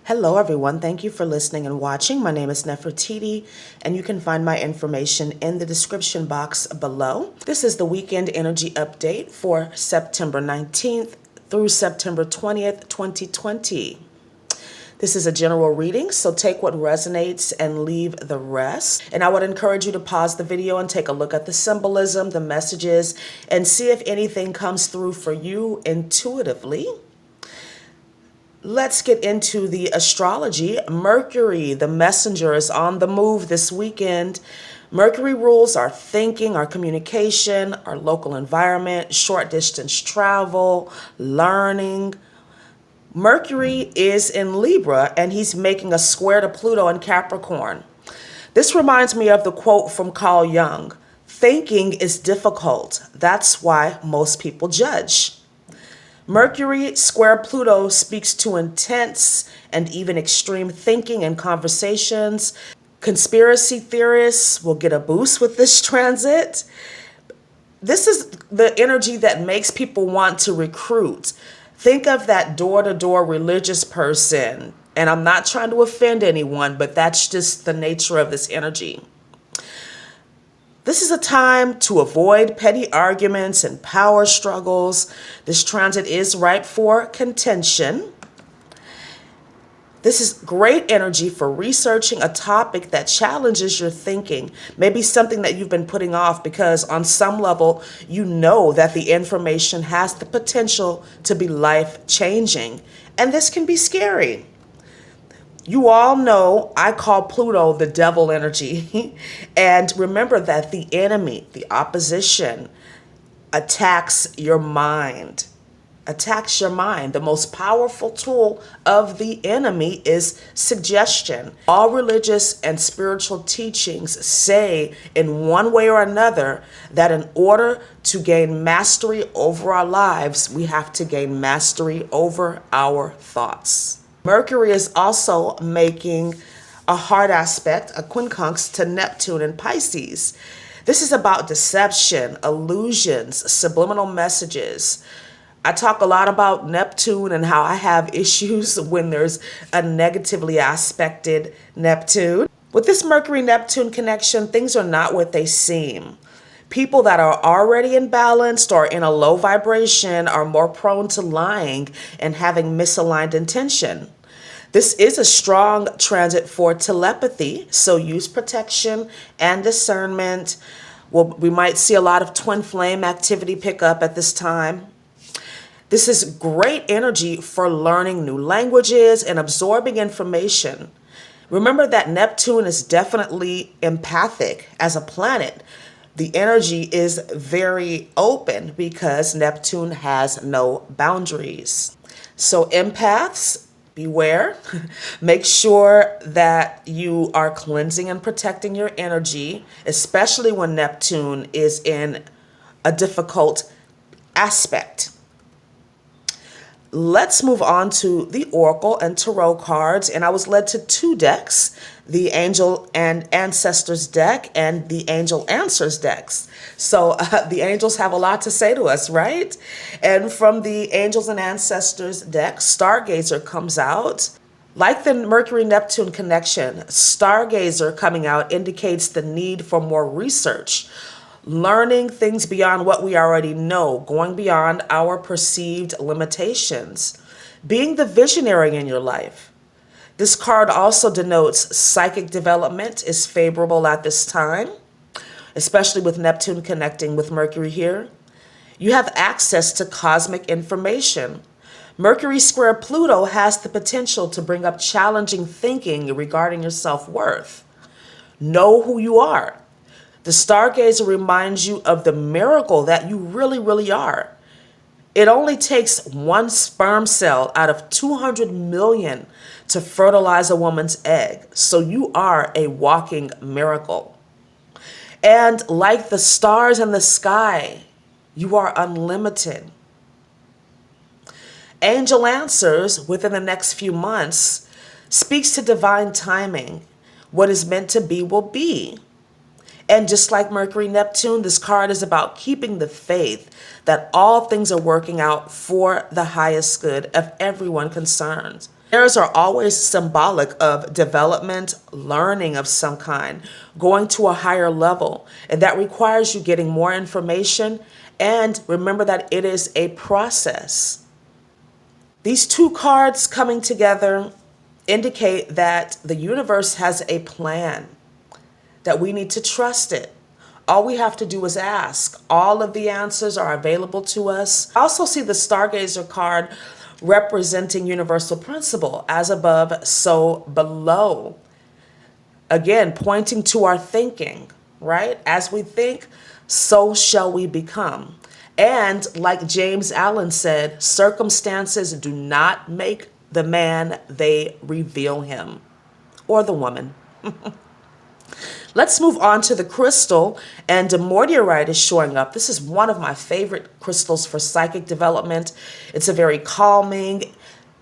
Hello everyone, thank you for listening and watching. My name is Nefertiti and you can find my information in the description box below. This is the weekend energy update for September 19th through September 20th, 2020. This is a general reading, so take what resonates and leave the rest. And I would encourage you to pause the video and take a look at the symbolism, the messages, and see if anything comes through for you intuitively. Let's get into the astrology. Mercury, the messenger, is on the move this weekend. Mercury rules our thinking, our communication, our local environment, short distance travel, learning. Mercury is in Libra and he's making a square to Pluto in Capricorn. This reminds me of the quote from Carl Jung, "Thinking is difficult. That's why most people judge." Mercury square Pluto speaks to intense and even extreme thinking and conversations. Conspiracy theorists will get a boost with this transit. This is the energy that makes people want to recruit. Think of that door-to-door religious person. And I'm not trying to offend anyone, but that's just the nature of this energy. This is a time to avoid petty arguments and power struggles. This transit is ripe for contention. This is great energy for researching a topic that challenges your thinking. Maybe something that you've been putting off because on some level, you know that the information has the potential to be life-changing. And this can be scary. You all know I call Pluto the devil energy. And remember that the enemy, the opposition, attacks your mind. Attacks your mind. The most powerful tool of the enemy is suggestion. All religious and spiritual teachings say in one way or another that in order to gain mastery over our lives, we have to gain mastery over our thoughts. Mercury is also making a hard aspect, a quincunx, to Neptune in Pisces. This is about deception, illusions, subliminal messages. I talk a lot about Neptune and how I have issues when there's a negatively aspected Neptune. With this Mercury-Neptune connection, things are not what they seem. People that are already imbalanced or in a low vibration are more prone to lying and having misaligned intention. This is a strong transit for telepathy, so use protection and discernment. We might see a lot of twin flame activity pick up at this time. This is great energy for learning new languages and absorbing information. Remember that Neptune is definitely empathic as a planet. The energy is very open because Neptune has no boundaries. So empaths, beware. Make sure that you are cleansing and protecting your energy, especially when Neptune is in a difficult aspect. Let's move on to the Oracle and Tarot cards. And I was led to two decks, the Angel and Ancestors deck and the Angel Answers decks. So the angels have a lot to say to us, right? And from the Angels and Ancestors deck, Stargazer comes out. Like the Mercury-Neptune connection, Stargazer coming out indicates the need for more research. Learning things beyond what we already know, going beyond our perceived limitations, being the visionary in your life. This card also denotes psychic development is favorable at this time, especially with Neptune connecting with Mercury here. You have access to cosmic information. Mercury square Pluto has the potential to bring up challenging thinking regarding your self-worth. Know who you are. The Stargazer reminds you of the miracle that you really, really are. It only takes one sperm cell out of 200 million to fertilize a woman's egg. So you are a walking miracle. And like the stars in the sky, you are unlimited. Angel Answers within the next few months speaks to divine timing. What is meant to be will be. And just like Mercury-Neptune, this card is about keeping the faith that all things are working out for the highest good of everyone concerned. Stairs are always symbolic of development, learning of some kind, going to a higher level, and that requires you getting more information. And remember that it is a process. These two cards coming together indicate that the universe has a plan, that we need to trust it. All we have to do is ask. All of the answers are available to us. I also see the Stargazer card representing universal principle, as above, so below. Again, pointing to our thinking, right? As we think, so shall we become. And like James Allen said, circumstances do not make the man, they reveal him, or the woman. Let's move on to the crystal, and demordiorite is showing up. This is one of my favorite crystals for psychic development. It's a very calming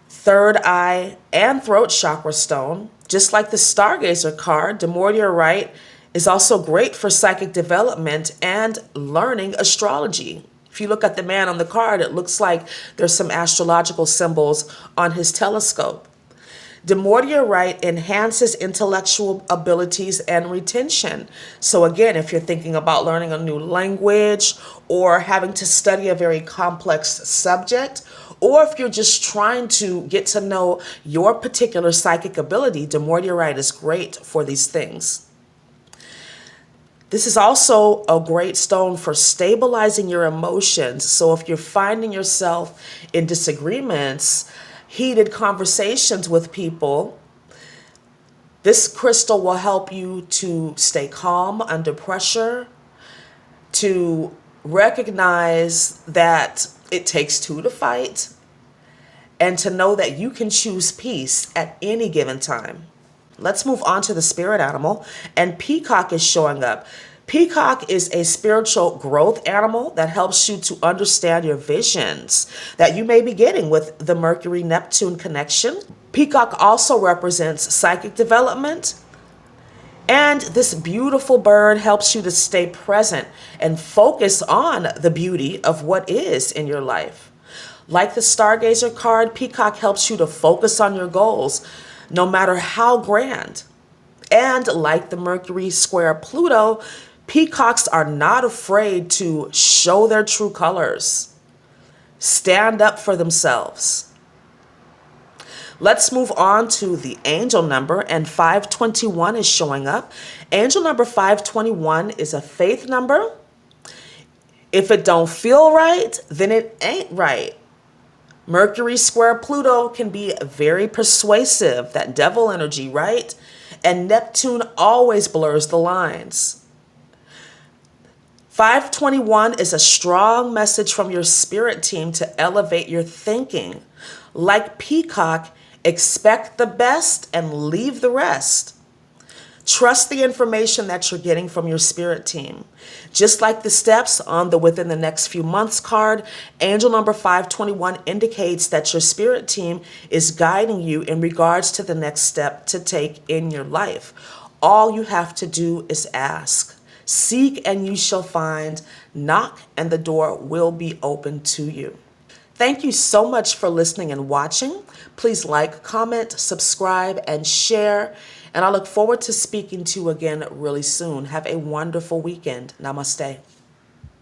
third eye and throat chakra stone. Just like the Stargazer card, demordiorite is also great for psychic development and learning astrology. If you look at the man on the card, it looks like there's some astrological symbols on his telescope. Demordiorite enhances intellectual abilities and retention. So again, if you're thinking about learning a new language or having to study a very complex subject, or if you're just trying to get to know your particular psychic ability, demordiorite is great for these things. This is also a great stone for stabilizing your emotions. So if you're finding yourself in disagreements, heated conversations with people, this crystal will help you to stay calm under pressure, to recognize that it takes two to fight, and to know that you can choose peace at any given time. Let's move on to the spirit animal, and peacock is showing up. Peacock is a spiritual growth animal that helps you to understand your visions that you may be getting with the Mercury-Neptune connection. Peacock also represents psychic development, and this beautiful bird helps you to stay present and focus on the beauty of what is in your life. Like the Stargazer card, Peacock helps you to focus on your goals, no matter how grand. And like the Mercury square Pluto, peacocks are not afraid to show their true colors, stand up for themselves. Let's move on to the angel number, and 521 is showing up. Angel number 521 is a faith number. If it don't feel right, then it ain't right. Mercury square Pluto can be very persuasive, that devil energy, right? And Neptune always blurs the lines. 521 is a strong message from your spirit team to elevate your thinking. Like Peacock, expect the best and leave the rest. Trust the information that you're getting from your spirit team. Just like the steps on the within the next few months card, angel number 521 indicates that your spirit team is guiding you in regards to the next step to take in your life. All you have to do is ask. Seek and you shall find. Knock and the door will be open to you. Thank you so much for listening and watching. Please like, comment, subscribe, and share. And I look forward to speaking to you again really soon. Have a wonderful weekend. Namaste.